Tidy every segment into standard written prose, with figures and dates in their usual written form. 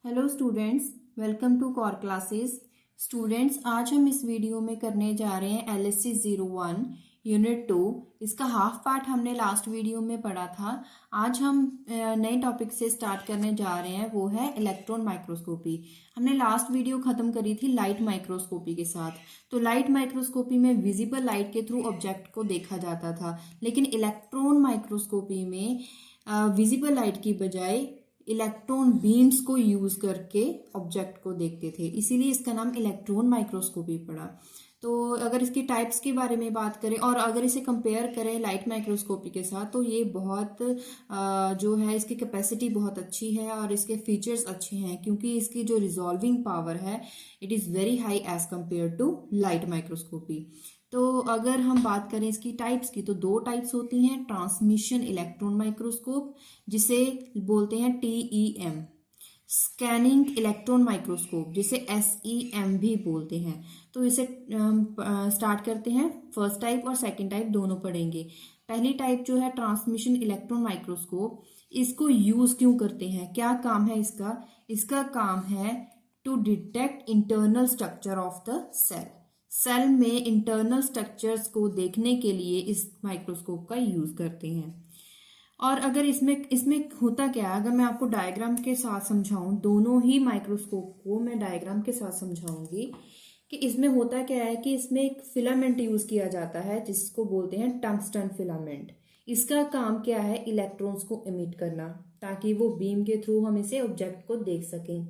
Hello students, welcome to core classes. Students, आज हम इस वीडियो में करने जा रहे हैं LSC 01 यूनिट 2। इसका हाफ पार्ट हमने लास्ट वीडियो में पढ़ा था। आज हम नए टॉपिक से स्टार्ट करने जा रहे हैं, वो है इलेक्ट्रॉन माइक्रोस्कोपी। हमने लास्ट वीडियो खत्म करी थी लाइट माइक्रोस्कोपी के साथ। तो लाइट माइक्रोस्कोपी में विजिबल लाइट के थ्रू ऑब्जेक्ट को देखा जाता था, लेकिन इलेक्ट्रॉन माइक्रोस्कोपी में विजिबल लाइट की बजाय इलेक्ट्रॉन बीम्स को यूज करके ऑब्जेक्ट को देखते थे, इसीलिए इसका नाम इलेक्ट्रॉन माइक्रोस्कोपी पड़ा। तो अगर इसकी टाइप्स के बारे में बात करें और अगर इसे कंपेयर करें लाइट माइक्रोस्कोपी के साथ, तो ये बहुत जो है इसकी कैपेसिटी बहुत अच्छी है और इसके फीचर्स अच्छे हैं, क्योंकि इसकी जो रिजॉल्विंग पावर है it is very high as compare to light microscopy. तो अगर हम बात करें इसकी टाइप्स की, तो दो टाइप्स होती हैं। ट्रांसमिशन इलेक्ट्रॉन माइक्रोस्कोप, जिसे बोलते हैं TEM। स्कैनिंग इलेक्ट्रॉन माइक्रोस्कोप, जिसे SEM भी बोलते हैं। तो इसे स्टार्ट करते हैं। फर्स्ट टाइप और सेकंड टाइप दोनों पढ़ेंगे। पहली टाइप जो है ट्रांसमिशन इलेक्ट्रॉन माइक्रोस्कोप, इसको यूज क्यों करते हैं, क्या काम है इसका? इसका काम है to detect internal structure of the cell में इंटरनल स्ट्रक्चर्स को देखने के लिए इस माइक्रोस्कोप का यूज करते हैं। और अगर इसमें होता क्या है, अगर मैं आपको डायग्राम के साथ समझाऊं, दोनों ही माइक्रोस्कोप को मैं डायग्राम के साथ समझाऊंगी कि इसमें होता क्या है कि इसमें एक फिलामेंट यूज किया जाता है जिसको बोलते हैं टंगस्टन फिलामेंट। इसका काम क्या है? इलेक्ट्रॉन्स को इमिट करना, ताकि वो बीम के थ्रू हम इसे ऑब्जेक्ट को देख सकें।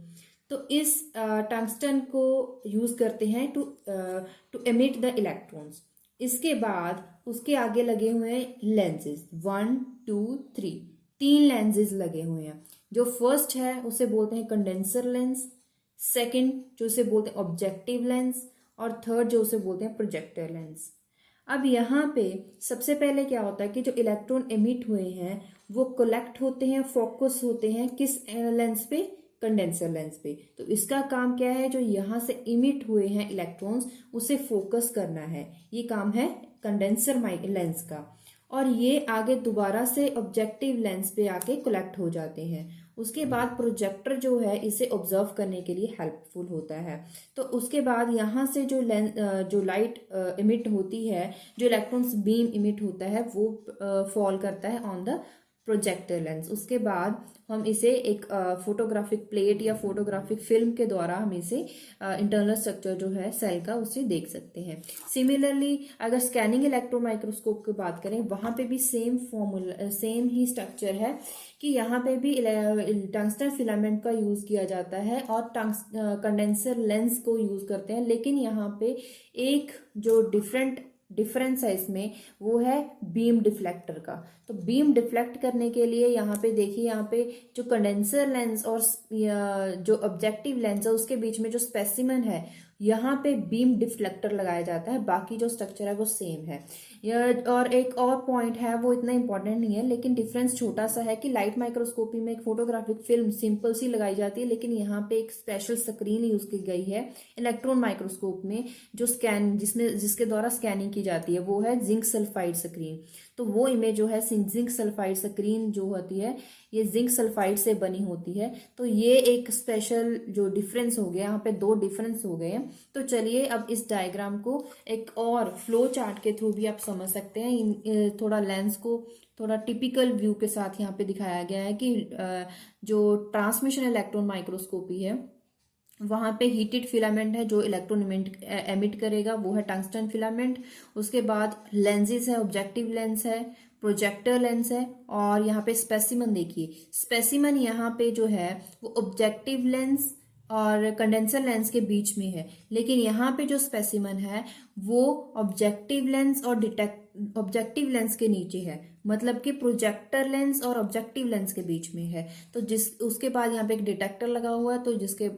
तो इस टंगस्टन को यूज करते हैं टू एमिट द इलेक्ट्रॉन्स। इसके बाद उसके आगे लगे हुए हैं लेंसेज, 1 2 3, 3 लेंसेज लगे हुए हैं। जो फर्स्ट है उसे बोलते हैं कंडेंसर लेंस, सेकंड जो उसे बोलते हैं ऑब्जेक्टिव लेंस, और थर्ड जो उसे बोलते हैं प्रोजेक्टर लेंस। अब यहाँ पे सबसे पहले क्या होता है कि जो इलेक्ट्रॉन एमिट हुए हैं वो कलेक्ट होते हैं, फोकस होते हैं किस लेंस पे? कंडेंसर लेंस पे। तो इसका काम क्या है? जो यहाँ से इमिट हुए हैं इलेक्ट्रॉन्स उसे फोकस करना है, ये काम है कंडेंसर लेंस का। और ये आगे दोबारा से ऑब्जेक्टिव लेंस पे आके कलेक्ट हो जाते हैं। उसके बाद प्रोजेक्टर जो है इसे ऑब्जर्व करने के लिए हेल्पफुल होता है। तो उसके बाद यहाँ से जो लाइट इमिट होती है, जो इलेक्ट्रॉन्स बीम इमिट होता है, वो फॉल करता है ऑन द प्रोजेक्टर लेंस। उसके बाद हम इसे एक फोटोग्राफिक प्लेट या फोटोग्राफिक फिल्म के द्वारा हम इसे इंटरनल स्ट्रक्चर जो है सेल का उसे देख सकते हैं। सिमिलरली अगर स्कैनिंग इलेक्ट्रॉन माइक्रोस्कोप की बात करें, वहां पे भी सेम ही स्ट्रक्चर है कि यहाँ पे भी टंगस्टन फिलामेंट का यूज किया जाता है और कंडेंसर लेंस को यूज करते हैं। लेकिन यहाँ पे एक जो डिफरेंस है इसमें, वो है बीम डिफ्लेक्टर का। तो बीम डिफ्लेक्ट करने के लिए यहाँ पे देखिए, यहाँ पे जो कंडेंसर लेंस और जो ऑब्जेक्टिव लेंस है उसके बीच में जो स्पेसिमन है, यहाँ पे बीम डिफ्लेक्टर लगाया जाता है। बाकी जो स्ट्रक्चर है वो सेम है। और एक और पॉइंट है, वो इतना इंपॉर्टेंट नहीं है लेकिन डिफरेंस छोटा सा है कि लाइट माइक्रोस्कोपी में एक फोटोग्राफिक फिल्म सिंपल सी लगाई जाती है, लेकिन यहाँ पे एक स्पेशल स्क्रीन यूज की गई है इलेक्ट्रॉन माइक्रोस्कोप में, जो जिसके द्वारा स्कैनिंग की जाती है, वो है जिंक सल्फाइड स्क्रीन। तो वो इमेज जो है जिंक सल्फाइड स्क्रीन जो होती है, ये जिंक सल्फाइड से बनी होती है। तो ये एक स्पेशल जो डिफरेंस हो गया, यहाँ पे दो डिफरेंस हो गए हैं। तो चलिए अब इस डायग्राम को एक और फ्लो चार्ट के थ्रू भी आप समझ सकते हैं। थोड़ा लेंस को थोड़ा टिपिकल व्यू के साथ यहाँ पे दिखाया गया है कि जो ट्रांसमिशन इलेक्ट्रॉन माइक्रोस्कोपी है, वहां पे हीटेड फिलामेंट है जो इलेक्ट्रॉन एमिट करेगा, वो है टंगस्टन फिलामेंट। उसके बाद लेंसेज है, ऑब्जेक्टिव लेंस है, प्रोजेक्टर लेंस है, और यहाँ पे स्पेसिमन देखिए। स्पेसिमन यहाँ पे जो है वो ऑब्जेक्टिव लेंस और कंडेंसर लेंस के बीच में है, लेकिन यहाँ पे जो स्पेसिमन है वो ऑब्जेक्टिव लेंस और ऑब्जेक्टिव लेंस के नीचे है, मतलब कि प्रोजेक्टर लेंस और ऑब्जेक्टिव लेंस के बीच में है। तो उसके बाद यहाँ पे एक डिटेक्टर लगा हुआ है, तो जिसके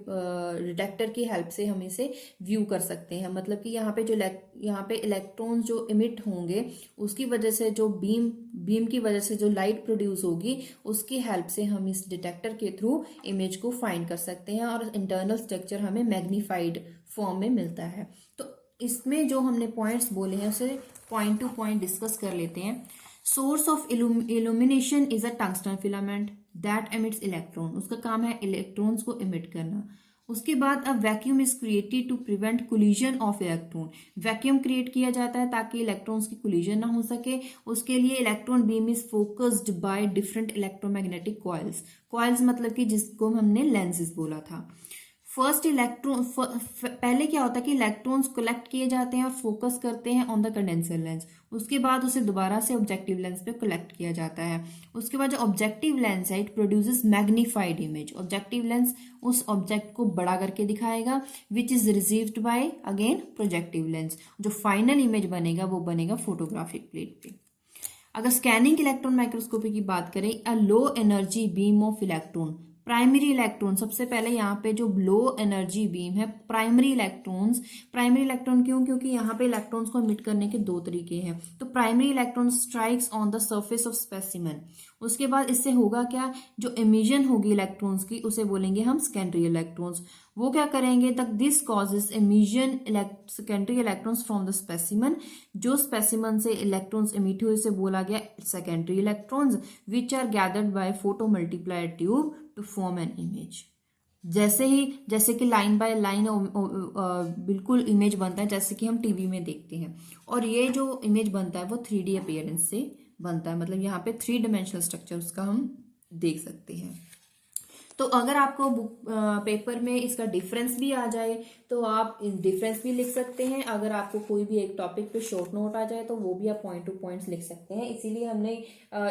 डिटेक्टर की हेल्प से हम इसे व्यू कर सकते हैं। मतलब कि यहाँ पे इलेक्ट्रॉन्स जो इमिट होंगे, उसकी वजह से जो बीम की वजह से जो लाइट प्रोड्यूस होगी, उसकी हेल्प से हम इस डिटेक्टर के थ्रू इमेज को फाइंड कर सकते हैं और इंटरनल स्ट्रक्चर हमें मैग्नीफाइड फॉर्म में मिलता है। तो इसमें जो हमने पॉइंट्स बोले हैं उसे पॉइंट टू पॉइंट डिस्कस कर लेते हैं। Source of illumination is a tungsten filament. That emits electron, उसका काम है इलेक्ट्रॉन्स को इमिट करना। उसके बाद अब vacuum is created to prevent collision of electron, vacuum create किया जाता है ताकि इलेक्ट्रॉन्स की कोलिजन ना हो सके। उसके लिए electron beam is focused by different electromagnetic coils, coils मतलब कि जिसको हमने लेंसेज बोला था। फर्स्ट इलेक्ट्रॉन, पहले क्या होता है कि इलेक्ट्रॉन्स कलेक्ट किए जाते हैं और फोकस करते हैं ऑन द कंडेंसर लेंस, उसके बाद उसे दोबारा से ऑब्जेक्टिव लेंस पे कलेक्ट किया जाता है। उसके बाद जो ऑब्जेक्टिव लेंस है it produces magnified image, objective lens उस ऑब्जेक्ट को बड़ा करके दिखाएगा, which is received by again projective lens. जो फाइनल इमेज बनेगा वो बनेगा फोटोग्राफिक प्लेट पे। अगर स्कैनिंग इलेक्ट्रॉन माइक्रोस्कोपी की बात करें, a low energy beam of electron, primary electron, सबसे पहले यहाँ पे जो लो एनर्जी बीम है प्राइमरी इलेक्ट्रॉन्स, प्राइमरी इलेक्ट्रॉन क्यों, क्योंकि यहाँ पे इलेक्ट्रॉन्स को इमिट करने के दो तरीके हैं। तो primary electron strikes on the surface of specimen, उसके बाद इससे होगा क्या, जो इमिशन होगी इलेक्ट्रॉन्स की उसे बोलेंगे हम सेकेंडरी इलेक्ट्रॉन्स। वो क्या करेंगे, तक this causes emission secondary electrons from the specimen, जो स्पेसिमेन से इलेक्ट्रॉन्स इमिट हुए से बोला गया secondary electrons, which are gathered by photomultiplier tube to form an image. जैसे कि लाइन बाय लाइन बिल्कुल इमेज बनता है जैसे कि हम टीवी में देखते हैं, और ये जो इमेज बनता है वो 3D अपीयरेंस से बनता है, मतलब यहाँ पे 3 डायमेंशनल स्ट्रक्चर उसका हम देख सकते हैं। तो अगर आपको पेपर में इसका डिफरेंस भी आ जाए तो आप डिफरेंस भी लिख सकते हैं। अगर आपको कोई भी एक टॉपिक पे शॉर्ट नोट आ जाए तो वो भी आप पॉइंट टू पॉइंट्स लिख सकते हैं। इसीलिए हमने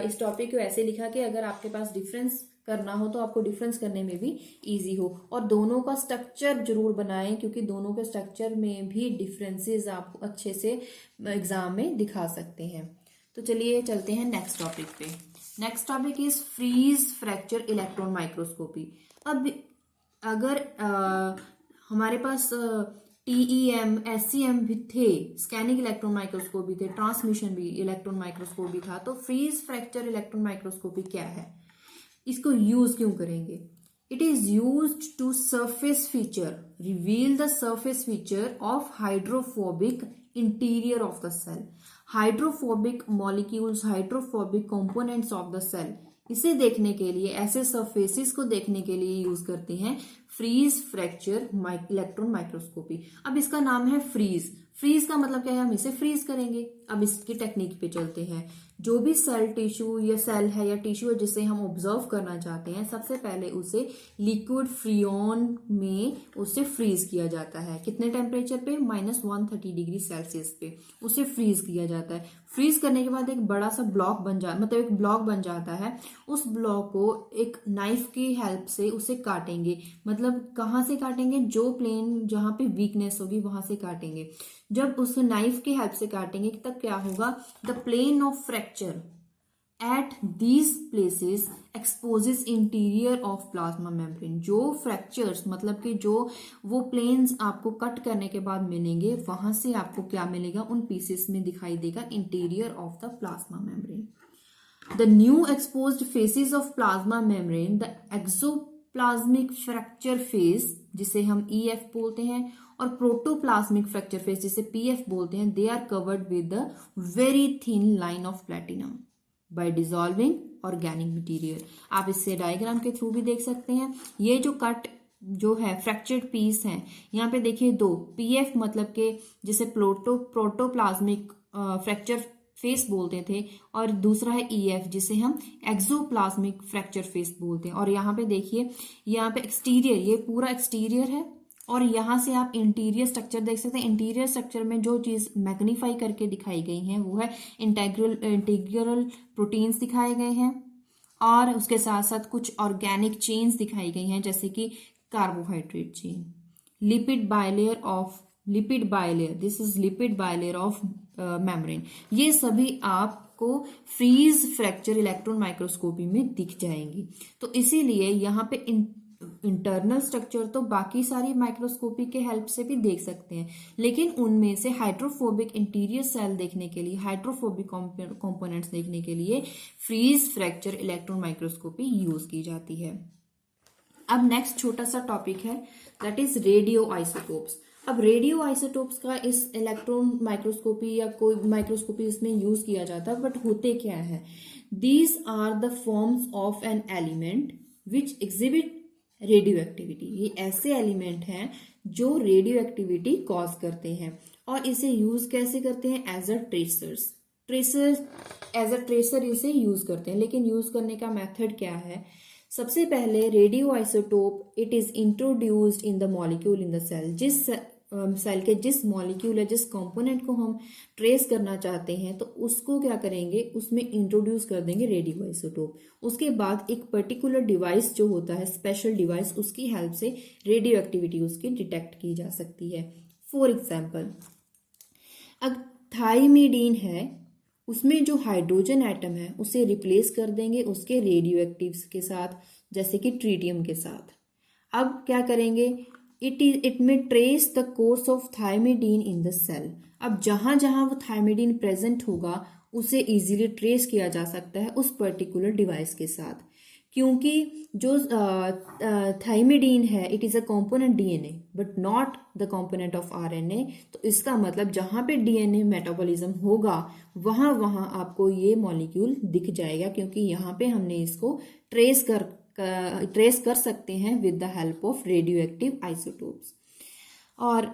इस टॉपिक को ऐसे लिखा कि अगर आपके पास डिफरेंस करना हो तो आपको डिफरेंस करने में भी इजी हो, और दोनों का स्ट्रक्चर जरूर बनाएं क्योंकि दोनों के स्ट्रक्चर में भी डिफरेंसेस आप अच्छे से एग्जाम में दिखा सकते हैं। तो चलिए चलते हैं नेक्स्ट टॉपिक पे। Next topic is freeze fracture electron microscopy. अब अगर हमारे पास TEM SEM भी थे, स्कैनिंग इलेक्ट्रॉन माइक्रोस्कोप भी थे, ट्रांसमिशन भी इलेक्ट्रॉन माइक्रोस्कोप भी था, तो फ्रीज फ्रैक्चर इलेक्ट्रॉन माइक्रोस्कोपी क्या है, इसको यूज क्यों करेंगे? It is used to surface feature, reveal the surface feature of hydrophobic interior of the cell, hydrophobic molecules, hydrophobic components of the cell, इसे देखने के लिए, ऐसे सरफेसेस को देखने के लिए यूज करते हैं फ्रीज फ्रैक्चर इलेक्ट्रॉन माइक्रोस्कोपी। अब इसका नाम है फ्रीज, फ्रीज का मतलब क्या है, हम इसे फ्रीज करेंगे। अब इसकी टेक्निक पे चलते हैं। जो भी सेल टिश्यू या सेल है या टिश्यू है जिसे हम ऑब्जर्व करना चाहते हैं, सबसे पहले उसे लिक्विड फ्रियोन में उसे फ्रीज किया जाता है। कितने टेम्परेचर पे? -130 डिग्री सेल्सियस पे उसे फ्रीज किया जाता है। फ्रीज करने के बाद एक बड़ा सा ब्लॉक मतलब एक ब्लॉक बन जाता है। उस ब्लॉक को एक नाइफ की हेल्प से उसे काटेंगे, मतलब कहाँ से काटेंगे, जो प्लेन जहाँ पे वीकनेस होगी वहां से काटेंगे। जब उस नाइफ की हेल्प से काटेंगे तब क्या होगा, the plane of fracture at these places exposes interior of plasma membrane. जो फ्रैक्चर्स मतलब कि जो वो प्लेन्स आपको कट करने के बाद मिलेंगे, वहां से आपको क्या मिलेगा, उन पीसेस में दिखाई देगा interior of the plasma membrane. The new exposed faces of plasma membrane, the exoplasmic fracture face जिसे हम EF बोलते हैं, और प्रोटोप्लाज्मिक फ्रैक्चर फेस जिसे PF बोलते हैं, they are covered with the very thin line of platinum by dissolving organic material. आप इससे डायग्राम के थ्रू भी देख सकते हैं। ये जो कट जो है फ्रैक्चर्ड पीस है, यहाँ पे देखिए दो, PF मतलब के जिसे प्रोटोप्लाज्मिक फ्रैक्चर फेस बोलते थे, और दूसरा है EF जिसे हम एक्सोप्लाज्मिक फ्रैक्चर फेस बोलते हैं। और यहाँ पे देखिए, यहाँ पे एक्सटीरियर, ये पूरा एक्सटीरियर है, और यहाँ से आप इंटीरियर स्ट्रक्चर देख सकते हैं। इंटीरियर स्ट्रक्चर में जो चीज मैग्नीफाई करके दिखाई गई है वो है इंटीग्रल प्रोटीन्स दिखाए गए हैं, और उसके साथ साथ कुछ ऑर्गेनिक चेन्स दिखाई गई हैं जैसे कि carbohydrate chain, lipid bilayer, this is lipid bilayer of membrane. ये सभी आपको फ्रीज फ्रैक्चर इलेक्ट्रॉन माइक्रोस्कोपी में दिख जाएंगी। तो इसीलिए यहाँ पे इंटरनल स्ट्रक्चर तो बाकी सारी माइक्रोस्कोपी के हेल्प से भी देख सकते हैं, लेकिन उनमें से हाइड्रोफोबिक इंटीरियर सेल देखने के लिए, हाइड्रोफोबिक कंपोनेंट्स देखने के लिए freeze fracture electron microscopy use की जाती है। अब नेक्स्ट छोटा सा टॉपिक है, दैट इज रेडियो आइसोटोप्स। अब रेडियो आइसोटोप्स का इस इलेक्ट्रॉन माइक्रोस्कोपी या कोई माइक्रोस्कोपी इसमें यूज किया जाता है, बट होते क्या है, these are the forms of an element which exhibit radioactivity. ये ऐसे एलिमेंट हैं जो रेडियो एक्टिविटी कॉज करते हैं, और इसे यूज कैसे करते हैं, एज अ ट्रेसर इसे यूज करते हैं। लेकिन यूज करने का मेथड क्या है, सबसे पहले radioisotope it is introduced in the molecule in the cell. जिस सेल के जिस मॉलिक्यूल या जिस कंपोनेंट को हम ट्रेस करना चाहते हैं, तो उसको क्या करेंगे, उसमें इंट्रोड्यूस कर देंगे रेडियो आइसोटोप। उसके बाद एक पर्टिकुलर डिवाइस जो होता है, स्पेशल डिवाइस, उसकी हेल्प से रेडियो एक्टिविटी उसकी डिटेक्ट की जा सकती है। फॉर एग्जाम्पल, अब थाइमिडीन है, उसमें जो हाइड्रोजन एटम है उसे रिप्लेस कर देंगे उसके रेडियो एक्टिव्स के साथ, जैसे कि ट्रीटियम के साथ। अब क्या करेंगे, इट में trace the course of thymidine in the cell. अब जहां जहां वो थाइमिडीन प्रेजेंट होगा उसे इजीली ट्रेस किया जा सकता है उस पर्टिकुलर डिवाइस के साथ, क्योंकि जो थाइमिडीन है it is a component DNA but not the component of RNA. तो इसका मतलब जहाँ पे डीएनए मेटाबॉलिज्म होगा वहाँ वहाँ आपको ये मॉलिक्यूल दिख जाएगा, क्योंकि यहाँ पे हमने इसको ट्रेस कर सकते हैं with the help of radio active isotopes. और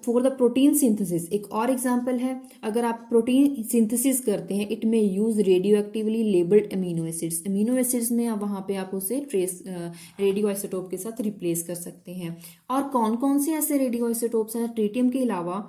फॉर द प्रोटीन सिंथेसिस एक और एग्जांपल है, अगर आप प्रोटीन सिंथेसिस करते हैं, इट में use radio actively labelled amino acids में वहाँ पे आप उसे ट्रेस रेडियो आइसोटोप के साथ रिप्लेस कर सकते हैं। और कौन कौन से ऐसे रेडियो आइसोटोप्स हैं, ट्रीटियम के अलावा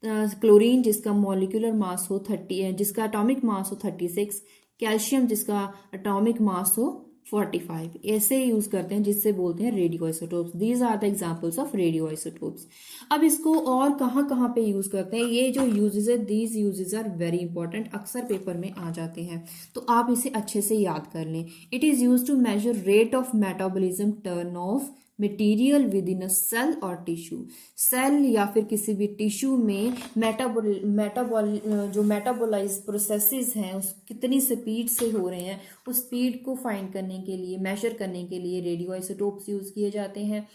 क्लोरीन जिसका मॉलिक्यूलर मास हो 30, जिसका एटॉमिक मास हो 36, कैल्शियम जिसका एटॉमिक मास हो 45, ऐसे यूज करते हैं जिससे बोलते हैं radioisotopes. These are the examples of radioisotopes. अब इसको और कहाँ कहाँ पे यूज करते हैं, ये जो यूजेस है, these uses are very important, अक्सर पेपर में आ जाते हैं, तो आप इसे अच्छे से याद कर लें। It is use to measure rate of metabolism turn of material within a cell और टिश्यू। सेल या फिर किसी भी टिश्यू में जो मेटाबोलाइज प्रोसेसेस हैं उस कितनी स्पीड से हो रहे हैं, उस स्पीड को फाइंड करने के लिए, मेजर करने के लिए रेडियो आइसोटोप्स यूज किए जाते हैं।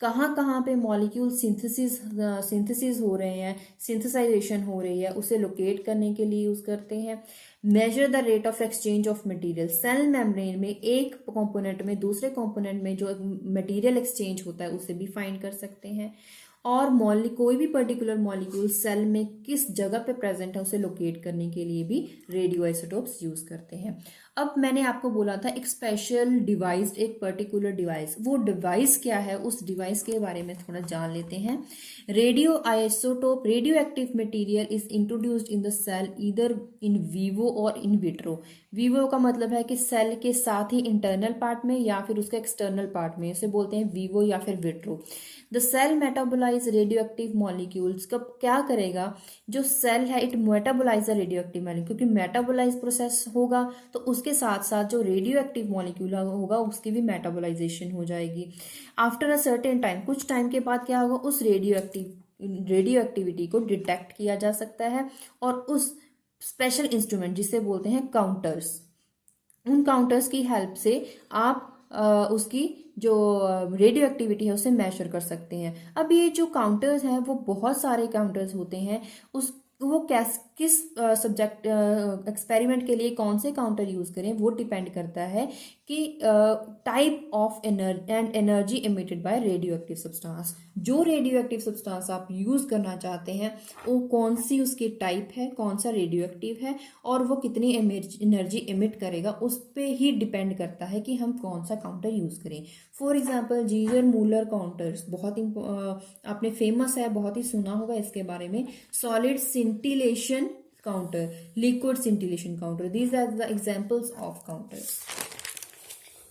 कहाँ कहाँ पे मॉलिक्यूल सिंथेसिस हो रहे हैं, सिंथेसाइजेशन हो रही है, उसे लोकेट करने के लिए यूज करते हैं। Measure the rate of exchange of material, cell membrane में एक कंपोनेंट में दूसरे कंपोनेंट में जो मटेरियल एक्सचेंज होता है उसे भी फाइंड कर सकते हैं। और कोई भी पर्टिकुलर मॉलिक्यूल सेल में किस जगह पे प्रेजेंट है उसे लोकेट करने के लिए भी रेडियो आइसोटोप्स यूज करते हैं। अब मैंने आपको बोला था एक स्पेशल डिवाइस, एक पर्टिकुलर डिवाइस, वो डिवाइस क्या है, उस डिवाइस के बारे में थोड़ा जान लेते हैं। Radio isotope, radio active material is introduced in the cell either in vivo और इन विट्रो। वीवो का मतलब है कि सेल के साथ ही इंटरनल पार्ट में या फिर उसके एक्सटर्नल पार्ट में, इसे बोलते हैं वीवो या फिर vitro. The cell metabolize radio active molecules, कब क्या करेगा, जो सेल है it metabolize the radio active molecule, क्योंकि मेटाबोलाइज प्रोसेस होगा तो उसके साथ साथ जो रेडियो एक्टिव मॉलिक्यूल होगा उसकी भी मेटाबोलाइजेशन हो जाएगी। आफ्टर अ सर्टेन टाइम, कुछ टाइम के बाद क्या होगा, उस रेडियो एक्टिविटी को डिटेक्ट किया जा सकता है, और उस स्पेशल इंस्ट्रूमेंट जिसे बोलते हैं काउंटर्स, उन काउंटर्स की हेल्प से आप उसकी जो रेडियो एक्टिविटी है उसे मेजर कर सकते हैं। अब ये जो काउंटर्स हैं वो बहुत सारे काउंटर्स होते हैं, वो किस सब्जेक्ट एक्सपेरिमेंट के लिए कौन से काउंटर यूज करें वो डिपेंड करता है कि type of energy emitted by radio active substance. जो रेडियो एक्टिव सब्सटेंस आप यूज करना चाहते हैं वो कौन सी उसकी टाइप है, कौन सा रेडियो एक्टिव है और वो कितनी एनर्जी इमिट करेगा, उस पर ही डिपेंड करता है कि हम कौन सा काउंटर यूज करें। फॉर एग्जाम्पल जीजर मूलर काउंटर्स बहुत आपने फेमस है, बहुत ही सुना होगा इसके बारे में। Solid scintillation counter, liquid scintillation counter, these are the examples of counters.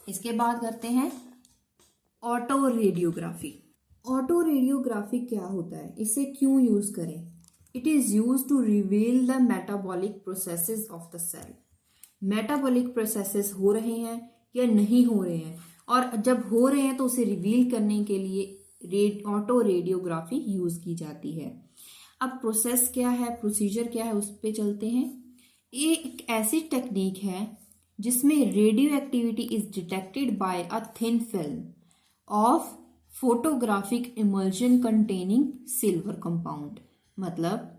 इसके बाद करते हैं ऑटो रेडियोग्राफी। ऑटो रेडियोग्राफी क्या होता है, इसे क्यों यूज करें? It is use to reveal the metabolic processes of the cell. Metabolic processes हो रहे हैं या नहीं हो रहे हैं, और जब हो रहे हैं तो उसे रिवील करने के लिए ऑटो रेडियोग्राफी यूज की जाती है। अब प्रोसेस क्या है, प्रोसीजर क्या है, उस पर चलते हैं। ये एक ऐसी टेक्निक है जिसमें radio activity is detected by a thin film of photographic emulsion containing silver compound, मतलब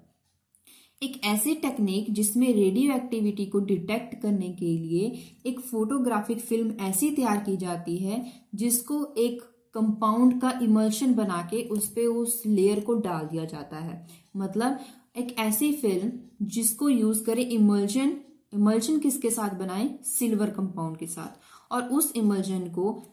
एक ऐसी टेक्निक जिसमें रेडियो एक्टिविटी को डिटेक्ट करने के लिए एक फोटोग्राफिक फिल्म ऐसी तैयार की जाती है जिसको एक कंपाउंड का इमल्शन बना के उस पे उस लेयर को डाल दिया जाता है। मतलब एक ऐसी फिल्म जिसको यूज करें इमल्शन, इमल्शन किसके साथ बनाएं, सिल्वर कंपाउंड के साथ, और उस इमल्शन को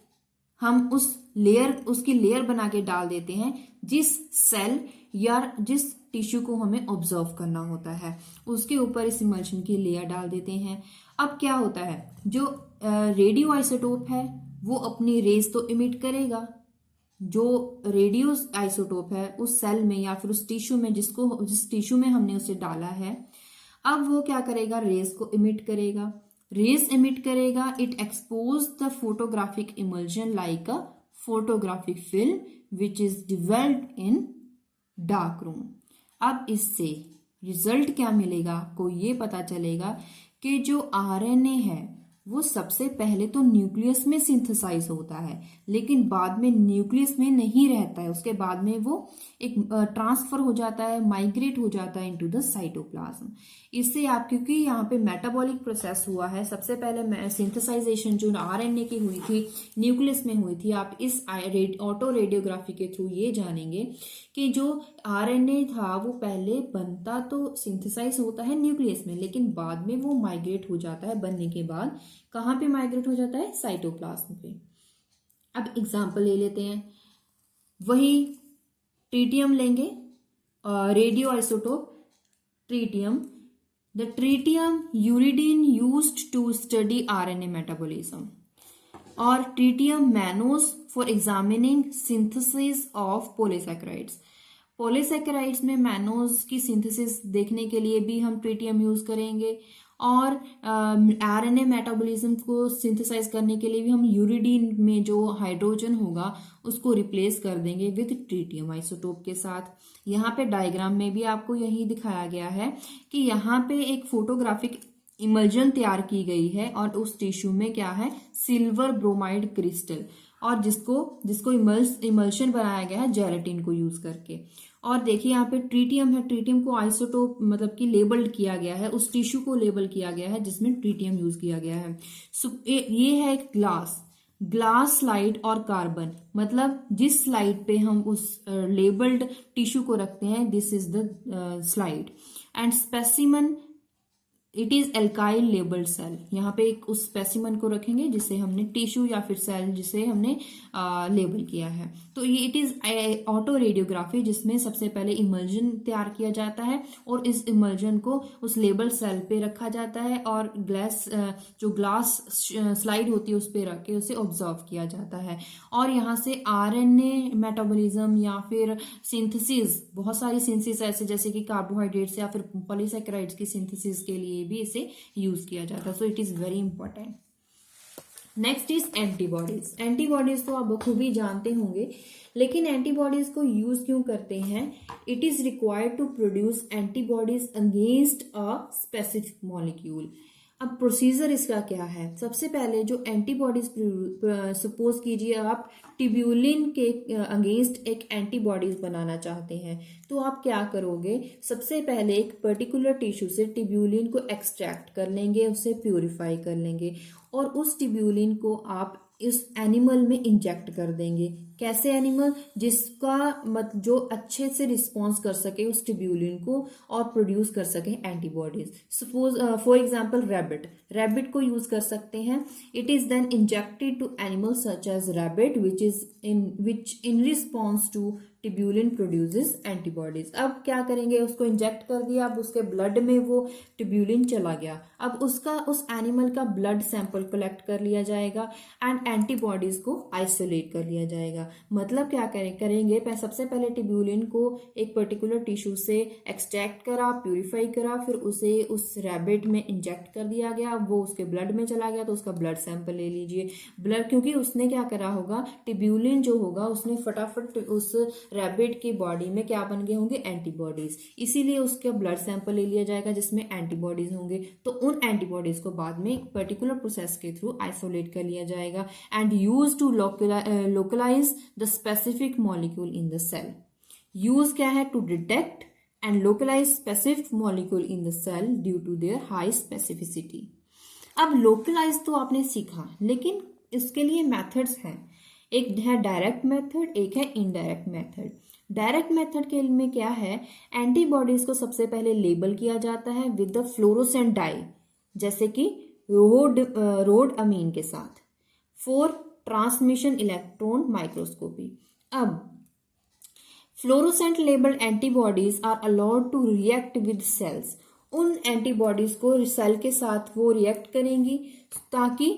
हम उस लेयर, उसकी लेयर बना के डाल देते हैं जिस सेल या जिस टिश्यू को हमें ऑब्जर्व करना होता है, उसके ऊपर इस इमल्शन की लेयर डाल देते हैं। अब क्या होता है, जो रेडियो आइसोटोप है वो अपनी रेज तो इमिट करेगा, जो रेडियो आइसोटोप है उस सेल में या फिर उस टिश्यू में जिस टिश्यू में हमने उसे डाला है, अब वो क्या करेगा, रेज को इमिट करेगा। रेज इमिट करेगा, it expose the photographic emulsion like a photographic film which is developed in dark room. अब इससे रिजल्ट क्या मिलेगा, आपको ये पता चलेगा कि जो आरएनए है वो सबसे पहले तो न्यूक्लियस में सिंथेसाइज होता है, लेकिन बाद में न्यूक्लियस में नहीं रहता है, उसके बाद में वो एक ट्रांसफर हो जाता है, माइग्रेट हो जाता है इनटू द साइटोप्लाज्म। इससे आप, क्योंकि यहाँ पे मेटाबॉलिक प्रोसेस हुआ है, सबसे पहले सिंथेसाइजेशन जो आरएनए की हुई थी न्यूक्लियस में हुई थी। आप इस ऑटो रेडियोग्राफी के थ्रू ये जानेंगे कि जो आरएनए था वो पहले बनता तो सिंथेसाइज होता है न्यूक्लियस में, लेकिन बाद में वो माइग्रेट हो जाता है, बनने के बाद कहाँ पे माइग्रेट हो जाता है, साइटोप्लाज्म पे। अब एग्जांपल ले लेते हैं, वही ट्रीटियम लेंगे, radio isotope tritium, the tritium uridine used to study RNA metabolism, और tritium mannose for examining synthesis of polysaccharides. Polysaccharides में मैनोज की सिंथेसिस देखने के लिए भी हम ट्रीटियम यूज करेंगे, और आरएनए मेटाबॉलिज्म को सिंथेसाइज करने के लिए भी हम यूरिडीन में जो हाइड्रोजन होगा उसको रिप्लेस कर देंगे विद ट्रीटियम आइसोटोप के साथ। यहाँ पे डायग्राम में भी आपको यही दिखाया गया है कि यहाँ पे एक फोटोग्राफिक इमल्जन तैयार की गई है और उस टिश्यू में क्या है, सिल्वर ब्रोमाइड क्रिस्टल, और जिसको इमल्शन बनाया गया है जेलेटिन को यूज करके। और देखिए यहाँ पे ट्रीटियम है, ट्रीटियम को आइसोटोप मतलब कि लेबल्ड किया गया है, उस टिश्यू को लेबल किया गया है जिसमें ट्रीटियम यूज किया गया है। ये है एक ग्लास स्लाइड और कार्बन, मतलब जिस स्लाइड पे हम उस लेबल्ड टिश्यू को रखते हैं, this is the slide, and specimen it is alkyl labelled cell. यहाँ पे एक उस स्पेसिमन को रखेंगे जिसे हमने टिश्यू या फिर सेल जिसे हमने लेबल किया है। तो ये इट इज ऑटो रेडियोग्राफी, जिसमें सबसे पहले इमल्जन तैयार किया जाता है और इस इमल्जन को उस लेबल सेल पे रखा जाता है और जो ग्लास स्लाइड होती है उस पे रख के उसे ऑब्जर्व किया जाता है। और यहाँ से आरएनए मेटाबॉलिज्म या फिर सिंथेसिस, बहुत सारी सिंथेसिस ऐसे जैसे कि कार्बोहाइड्रेट्स या फिर पॉलीसैकेराइड्स की सिंथेसिस के लिए भी इसे यूज किया जाता है। So it is very important. Next is antibodies. Antibodies तो आप खूब ही जानते होंगे, लेकिन एंटीबॉडीज को यूज क्यों करते हैं? It is required to produce antibodies against a specific molecule. अब प्रोसीजर इसका क्या है? सबसे पहले जो एंटीबॉडीज, सपोज कीजिए आप टिब्यूलिन के अगेंस्ट एक एंटीबॉडीज बनाना चाहते हैं, तो आप क्या करोगे? सबसे पहले एक पर्टिकुलर टिश्यू से टिब्यूलिन को एक्सट्रैक्ट कर लेंगे, उसे प्यूरिफाई कर लेंगे और उस टिब्यूलिन को आप इस एनिमल में इंजेक्ट कर देंगे। कैसे एनिमल? जिसका जो अच्छे से रिस्पॉन्स कर सके उस टिब्यूलिन को और प्रोड्यूस कर सके antibodies. Suppose for example rabbit को यूज कर सकते हैं। It is then injected to animal such as rabbit which in response to tubulin produces antibodies. अब क्या करेंगे? उसको इंजेक्ट कर दिया, अब उसके ब्लड में वो टिब्यूलिन चला गया, अब उस एनिमल का ब्लड सैंपल कलेक्ट कर लिया जाएगा एंड एंटीबॉडीज को आइसोलेट कर लिया जाएगा। मतलब क्या करेंगे? सबसे पहले टिब्यूलिन को एक पर्टिकुलर टिश्यू से एक्सट्रैक्ट करा, प्यूरिफाई करा, फिर उसे उस रैबिट में इंजेक्ट कर दिया गया, वो उसके ब्लड में चला गया तो उसका ब्लड सैंपल ले लीजिए। ब्लड, क्योंकि उसने क्या करा होगा, टिब्यूलिन जो होगा उसने फटाफट उस रैबिट की बॉडी में क्या बन गए होंगे? एंटीबॉडीज, इसीलिए उसका ब्लड सैंपल ले लिया जाएगा जिसमें एंटीबॉडीज होंगे। तो उन एंटीबॉडीज को बाद में एक पर्टिकुलर प्रोसेस के थ्रू आइसोलेट कर लिया जाएगा and use to localize the specific molecule in the cell. Use क्या है? To detect and localize specific molecule in the cell due to their high specificity. अब लोकलाइज तो आपने सीखा, लेकिन इसके लिए मेथड्स हैं। एक है डायरेक्ट मेथड, एक है इनडायरेक्ट मेथड। डायरेक्ट मेथड के में क्या है? एंटीबॉडीज को सबसे पहले लेबल किया जाता है विद द फ्लोरोसेंट डाई, जैसे कि रोड अमीन के साथ, फॉर ट्रांसमिशन इलेक्ट्रॉन माइक्रोस्कोपी। अब fluorescent labelled antibodies are allowed to react with cells. उन एंटीबॉडीज को सेल के साथ वो रिएक्ट करेंगी ताकि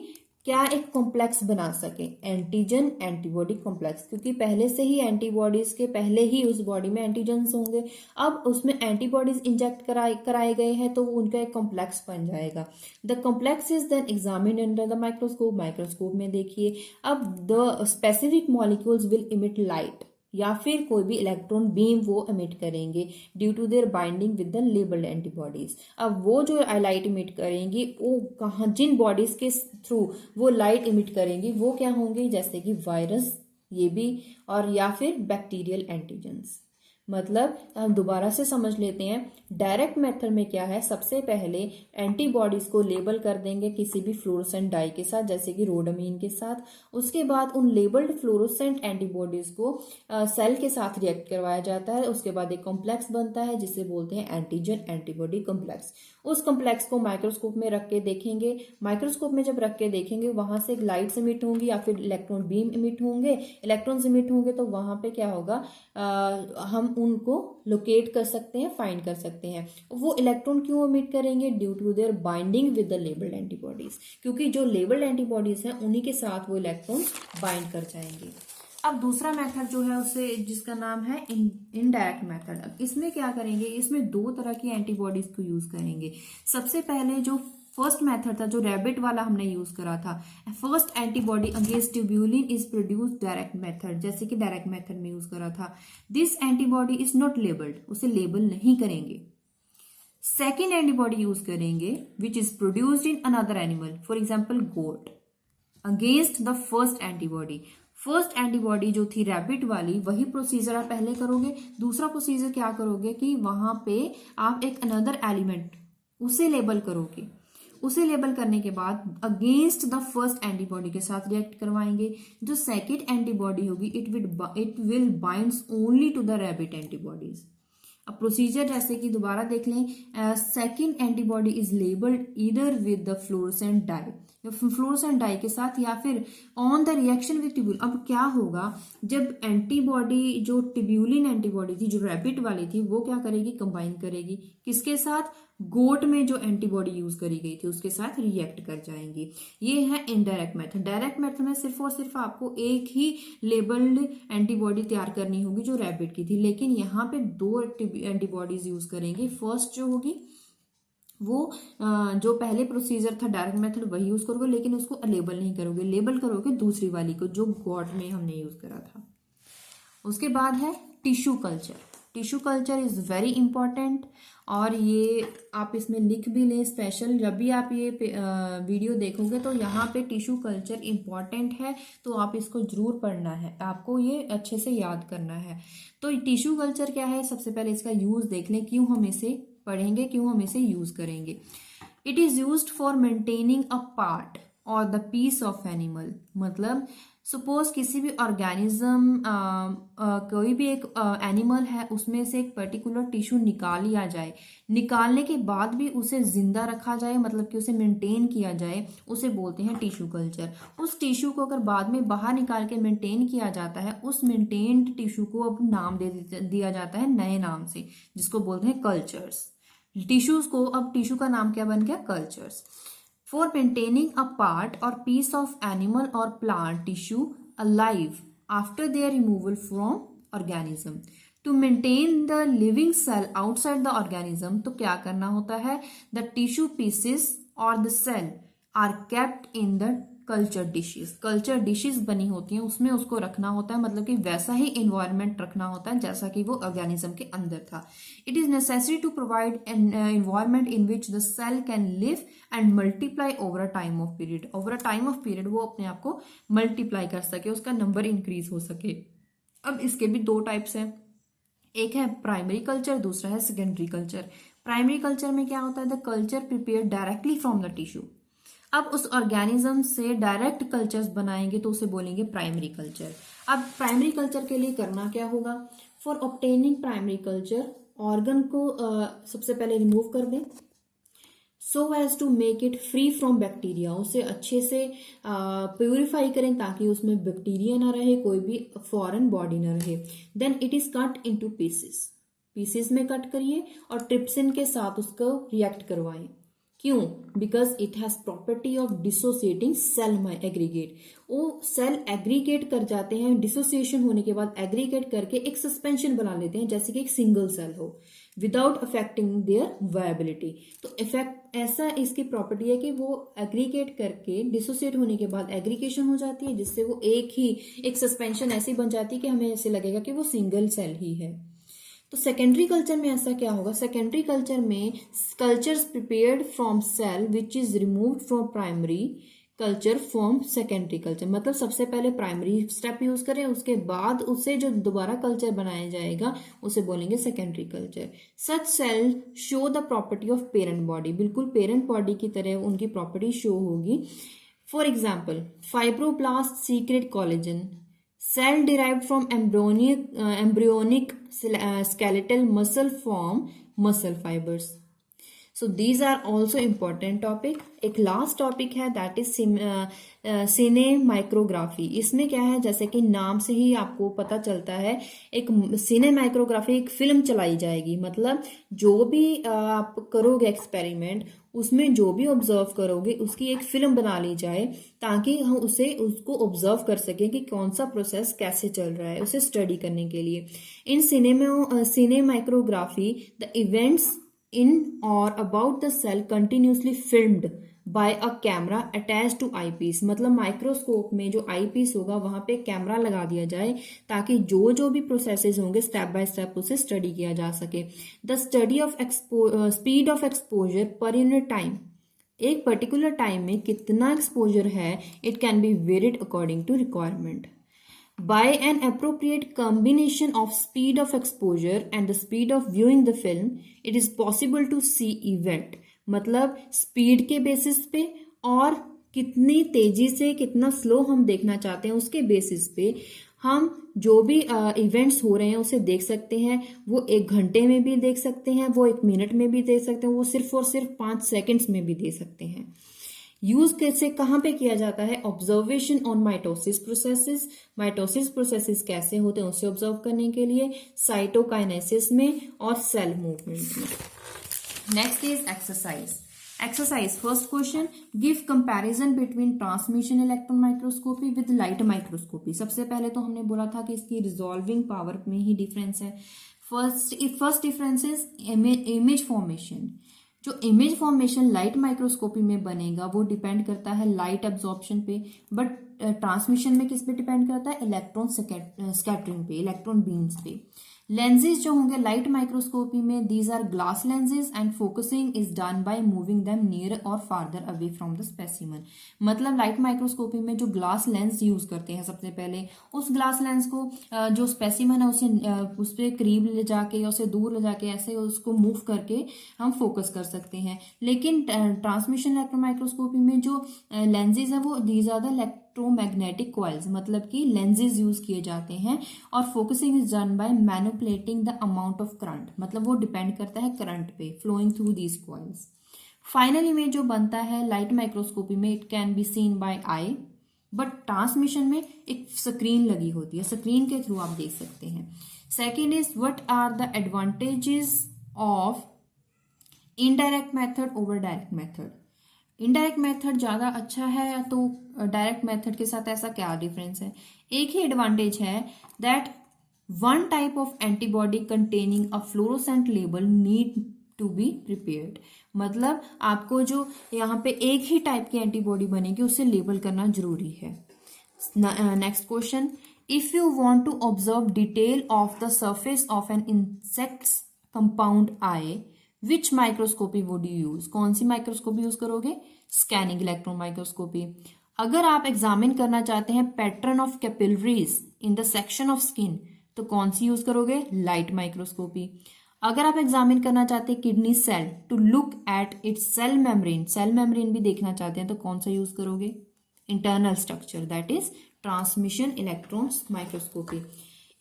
क्या एक कॉम्प्लेक्स बना सके, एंटीजन एंटीबॉडी कॉम्प्लेक्स, क्योंकि पहले से ही एंटीबॉडीज के पहले ही उस बॉडी में एंटीजन्स होंगे। अब उसमें एंटीबॉडीज इंजेक्ट कराए गए हैं तो उनका एक कॉम्प्लेक्स बन जाएगा। The complex is then examined under the microscope. Microscope में देखिए, अब the specific molecules will emit light, या फिर कोई भी इलेक्ट्रॉन बीम वो एमिट करेंगे due to their binding with the labelled antibodies. अब वो जो लाइट इमिट करेंगी वो कहाँ, जिन बॉडीज के थ्रू वो लाइट इमिट करेंगी वो क्या होंगे? जैसे कि वायरस, ये भी, और या फिर बैक्टीरियल एंटीजेंस। मतलब हम दोबारा से समझ लेते हैं। डायरेक्ट मेथड में क्या है? सबसे पहले एंटीबॉडीज को लेबल कर देंगे किसी भी फ्लोरोसेंट डाई के साथ, जैसे कि रोडामीन के साथ। उसके बाद उन लेबल्ड फ्लोरोसेंट एंटीबॉडीज को सेल के साथ रिएक्ट करवाया जाता है। उसके बाद एक कॉम्प्लेक्स बनता है जिसे बोलते हैं एंटीजन एंटीबॉडी कॉम्प्लेक्स। उस कॉम्प्लेक्स को माइक्रोस्कोप में रख के देखेंगे। माइक्रोस्कोप में जब रख के देखेंगे, वहां से लाइट्स इमिट होंगी या फिर इलेक्ट्रॉन बीम इमिट होंगे। इलेक्ट्रॉन्स इमिट होंगे तो वहां पे क्या होगा? हम उनको लोकेट कर सकते हैं, फाइंड कर सकते हैं। वो इलेक्ट्रॉन क्यों इमिट करेंगे? Due to their binding with the labelled antibodies, क्योंकि जो लेबल्ड एंटीबॉडीज हैं उन्हीं के साथ वो इलेक्ट्रॉन बाइंड कर जाएंगे। अब दूसरा मेथड जो है उसे, जिसका नाम है इनडायरेक्ट मेथड। अब इसमें क्या करेंगे? इसमें दो तरह की एंटीबॉडीज को यूज करेंगे। सबसे पहले जो फर्स्ट मेथड था, जो रैबिट वाला हमने यूज करा था, first antibody against tubulin is produce direct method, जैसे कि डायरेक्ट मेथड में यूज करा था। This antibody is not labelled, उसे लेबल नहीं करेंगे। सेकेंड एंटीबॉडी यूज करेंगे which is produced in another animal, for example goat, against the first antibody. First antibody जो थी रैबिट वाली, वही प्रोसीजर आप पहले करोगे। दूसरा प्रोसीजर क्या करोगे कि वहां पे आप एक अनदर एलिमेंट उसे लेबल करोगे। उसे लेबल करने के बाद अगेंस्ट द फर्स्ट एंटीबॉडी के साथ रिएक्ट करवाएंगे। जो सेकेंड एंटीबॉडी होगी it will binds only to the rabbit antibodies. अब प्रोसीजर जैसे कि दोबारा देख लें, second antibody is labelled either with the fluorescent dye, fluorescent dye के साथ, या फिर on the reaction with tubule. अब क्या होगा? जब एंटीबॉडी, जो ट्यूब्यूलिन एंटीबॉडी थी, जो रैबिट वाली थी, वो क्या करेगी? कंबाइन करेगी किसके साथ? गोट में जो एंटीबॉडी यूज करी गई थी उसके साथ रिएक्ट कर जाएंगी। ये है इनडायरेक्ट मेथड। डायरेक्ट मेथड में सिर्फ और सिर्फ आपको एक ही लेबल्ड एंटीबॉडी तैयार करनी होगी जो रैबिट की थी, लेकिन यहाँ पे दो एंटीबॉडीज यूज करेंगे। फर्स्ट जो होगी वो जो पहले प्रोसीजर था डायरेक्ट मेथड वही यूज करोगे, लेकिन उसको लेबल नहीं करोगे, लेबल करोगे दूसरी वाली को जो गॉट में हमने यूज करा था। उसके बाद है tissue culture. Tissue culture is very important, और ये आप इसमें लिख भी लें स्पेशल। जब भी आप ये वीडियो देखोगे तो यहाँ पे टिश्यू कल्चर इंपॉर्टेंट है, तो आप इसको जरूर पढ़ना है, आपको ये अच्छे से याद करना है। तो टिश्यू कल्चर क्या है? सबसे पहले इसका यूज देख लें, क्यों हम इसे पढ़ेंगे, क्यों हम इसे यूज करेंगे। It is used for maintaining a part और द पीस ऑफ एनिमल। मतलब सपोज किसी भी ऑर्गेनिज्म, कोई भी एक एनिमल है, उसमें से एक पर्टिकुलर टिश्यू निकाल लिया जाए, निकालने के बाद भी उसे जिंदा रखा जाए, मतलब कि उसे मेंटेन किया जाए, उसे बोलते हैं टिश्यू कल्चर। उस टिश्यू को अगर बाद में बाहर निकाल के मेंटेन किया जाता है, उस मेंटेन्ड टिश्यू को अब नाम दे दिया जाता है नए नाम से, जिसको बोलते हैं कल्चर्स। टिश्यूज को अब टिश्यू का नाम क्या बन गया? Cultures. For maintaining a part or piece of animal or plant tissue alive after their removal from organism. To maintain the living cell outside the organism, तो क्या करना होता है? The tissue pieces or the cell are kept in the culture dishes बनी होती हैं, उसमें उसको रखना होता है, मतलब कि वैसा ही एनवायरनमेंट रखना होता है जैसा कि वो ऑर्गेनिज्म के अंदर था. It is necessary to provide an environment in which the cell can live and multiply over a time of period. Over a time of period वो अपने आप को मल्टीप्लाई कर सके, उसका नंबर इंक्रीज हो सके. अब इसके भी दो टाइप्स हैं, एक है प्राइमरी कल्चर, दूसरा है सेकेंडरी कल्चर. प्राइमरी कल्चर में क्या होता है, the culture prepare directly from the tissue. अब उस ऑर्गेनिज्म से डायरेक्ट कल्चर्स बनाएंगे तो उसे बोलेंगे प्राइमरी कल्चर. अब प्राइमरी कल्चर के लिए करना क्या होगा, for obtaining primary culture organ को सबसे पहले रिमूव कर दें, so as to make it free from bacteria. उसे अच्छे से प्योरीफाई करें ताकि उसमें बैक्टीरिया ना रहे, कोई भी फॉरेन बॉडी ना रहे. Then it is cut into pieces में कट करिए और ट्रिप्सिन के साथ उसको रिएक्ट करवाएं. क्यों, because it has property of dissociating cell aggregate. वो सेल एग्रीगेट कर जाते हैं, डिसोसिएशन होने के बाद एग्रीगेट करके एक सस्पेंशन बना लेते हैं जैसे कि एक सिंगल सेल हो, विदाउट अफेक्टिंग देयर वायबिलिटी. तो इफेक्ट ऐसा इसकी प्रॉपर्टी है कि वो एग्रीगेट करके डिसोसिएट होने के बाद एग्रीगेशन हो जाती है, जिससे वो एक सस्पेंशन ऐसी बन जाती है कि हमें ऐसे लगेगा कि वो सिंगल सेल ही है. तो सेकेंडरी कल्चर में ऐसा क्या होगा, सेकेंडरी कल्चर में cultures prepared from cell which is removed from primary culture form secondary culture. मतलब सबसे पहले प्राइमरी स्टेप यूज करें, उसके बाद उसे जो दोबारा कल्चर बनाया जाएगा उसे बोलेंगे secondary culture. Such cell show the property of parent body. बिल्कुल पेरेंट बॉडी की तरह उनकी प्रॉपर्टी शो होगी. For example fibroblast secrete collagen, cell derived from embryonic skeletal muscle form muscle fibers. So these are also important topic. एक last topic है that is सिनेमाइक्रोग्राफी. इसमें क्या है, जैसे कि नाम से ही आपको पता चलता है, एक सिनेमाइक्रोग्राफी एक फिल्म चलाई जाएगी. मतलब जो भी आप करोगे एक्सपेरिमेंट, उसमें जो भी ऑब्जर्व करोगे उसकी एक फिल्म बना ली जाए ताकि हम उसको ऑब्जर्व कर सकें कि कौन सा प्रोसेस कैसे चल रहा है, उसे स्टडी करने के लिए. In cinemicrography the events in or about the cell continuously filmed by a camera attached to eyepiece. मतलब माइक्रोस्कोप में जो आईपीस होगा वहां पे कैमरा लगा दिया जाए ताकि जो भी प्रोसेसेस होंगे स्टेप बाय स्टेप उसे स्टडी किया जा सके. The study of speed of exposure per unit time. एक पर्टिकुलर टाइम में कितना एक्सपोजर है, it can be varied according to requirement. By an appropriate combination of speed of exposure and the speed of viewing the film, it is possible to see event. मतलब speed के basis पे और कितनी तेजी से कितना slow हम देखना चाहते हैं उसके बेसिस पे हम जो भी इवेंट्स हो रहे हैं उसे देख सकते हैं. वो 1 घंटे में भी देख सकते हैं, वो 1 मिनट में भी देख सकते हैं, वो सिर्फ और सिर्फ 5 सेकेंड्स में भी दे सकते हैं. यूज कैसे कहाँ पे किया जाता है, observation on mitosis processes. Mitosis processes कैसे होते हैं उसे ऑब्जर्व करने के लिए, साइटोकाइनेसिस में और सेल मूवमेंट में. Next is exercise. First question, give comparison between transmission electron microscopy with light microscopy. सबसे पहले तो हमने बोला था कि इसकी रिजॉल्विंग पावर में ही डिफरेंस है. First difference is image formation. जो इमेज फॉर्मेशन लाइट माइक्रोस्कोपी में बनेगा वो डिपेंड करता है लाइट एब्जॉर्प्शन पे, बट ट्रांसमिशन में किस पे डिपेंड करता है, इलेक्ट्रॉन स्कैटरिंग पे, इलेक्ट्रॉन बीम्स पे. लेंसेज जो होंगे लाइट माइक्रोस्कोपी में, these are glass lenses and focusing is done by moving them near और farther away from the specimen. मतलब लाइट माइक्रोस्कोपी में जो ग्लास लेंस यूज करते हैं सबसे पहले, उस ग्लास लेंस को जो स्पेसिमन है उसे उस पर करीब ले जाके या उसे दूर ले जाके ऐसे उसको मूव करके हम फोकस कर सकते हैं. लेकिन ट्रांसमिशन इलेक्ट्रॉन माइक्रोस्कोपी में जो लेंसेज है वो these are the electromagnetic coils, मतलब कि लेंसेज यूज किए जाते हैं. और focusing is done by manipulating the amount of current. मतलब वो डिपेंड करता है करंट पे flowing through these coils. Final image जो बनता है लाइट माइक्रोस्कोपी में, it can be seen by eye, but transmission में एक स्क्रीन लगी होती है, स्क्रीन के थ्रू आप देख सकते हैं. Second is what are the advantages of indirect method over direct method. Indirect method ज्यादा अच्छा है तो डायरेक्ट मेथड के साथ ऐसा क्या डिफरेंस है. एक ही एडवांटेज है that one type of antibody containing a fluorescent label need to be prepared. मतलब आपको जो यहाँ पे एक ही टाइप की एंटीबॉडी बनेगी उसे लेबल करना जरूरी है। Next question, if you want to observe detail of the surface of an insects compound eye, which microscopy would you use? कौन सी माइक्रोस्कोपी यूज करोगे? Scanning electron microscopy. अगर आप एग्जामिन करना चाहते हैं pattern of capillaries in the section of skin, तो कौन सी यूज करोगे? Light microscopy. अगर आप एग्जामिन करना चाहते हैं kidney cell to look at its cell membrane भी देखना चाहते हैं, तो कौन सा यूज करोगे? Internal structure, that is transmission electrons microscopy.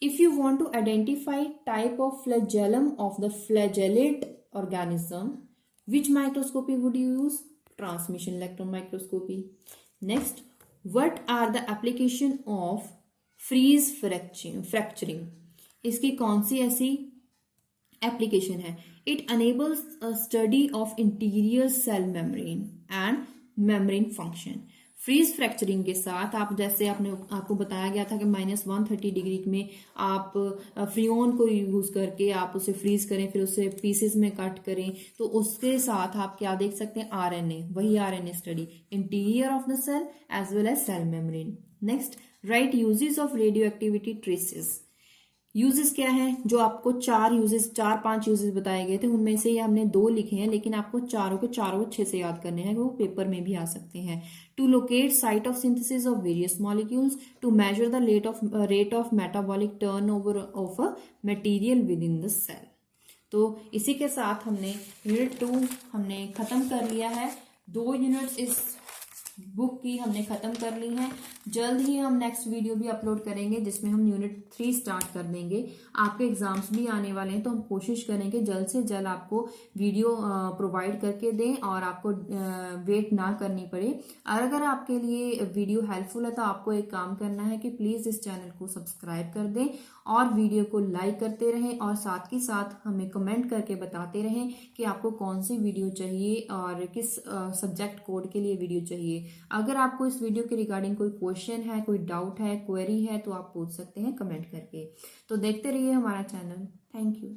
If you want to identify type of flagellum of the flagellate organism, which microscopy would you use? Transmission electron microscopy. Next, what are the application of freeze fracturing? इसकी कौन सी ऐसी application है? It enables a study of interior cell membrane and membrane function. Freeze fracturing के साथ आप, जैसे आपको बताया गया था कि -130 डिग्री में आप फ्रियोन को यूज करके आप उसे फ्रीज करें, फिर उसे पीसेस में कट करें, तो उसके साथ आप क्या देख सकते हैं? आरएनए, वही RNA study, interior of the cell as well as cell membrane. Next, write uses of radio activity traces. Uses क्या है? जो आपको 4-5 यूजेस बताए गए थे, उनमें से हमने 2 लिखे हैं, लेकिन आपको चारों अच्छे से याद करने हैं, वो पेपर में भी आ सकते हैं। To locate site of synthesis of various molecules, to measure the rate of metabolic turnover of a material within the cell. तो इसी के साथ हमने यूनिट 2 हमने खत्म कर लिया है। 2 यूनिट्स इस बुक की हमने खत्म कर ली है। जल्द ही हम नेक्स्ट वीडियो भी अपलोड करेंगे जिसमें हम यूनिट 3 स्टार्ट कर देंगे। आपके एग्जाम्स भी आने वाले हैं, तो हम कोशिश करेंगे जल्द से जल्द आपको वीडियो प्रोवाइड करके दें और आपको वेट ना करनी पड़े। और अगर आपके लिए वीडियो हेल्पफुल है तो आपको एक काम करना है कि प्लीज इस चैनल को सब्सक्राइब कर दें और वीडियो को लाइक करते रहें, और साथ ही साथ हमें कमेंट करके बताते रहें कि आपको कौन सी वीडियो चाहिए और किस सब्जेक्ट कोड के लिए वीडियो चाहिए। अगर आपको इस वीडियो के रिगार्डिंग कोई क्वेश्चन है, कोई डाउट है, क्वेरी है, तो आप पूछ सकते हैं कमेंट करके। तो देखते रहिए हमारा चैनल। Thank you.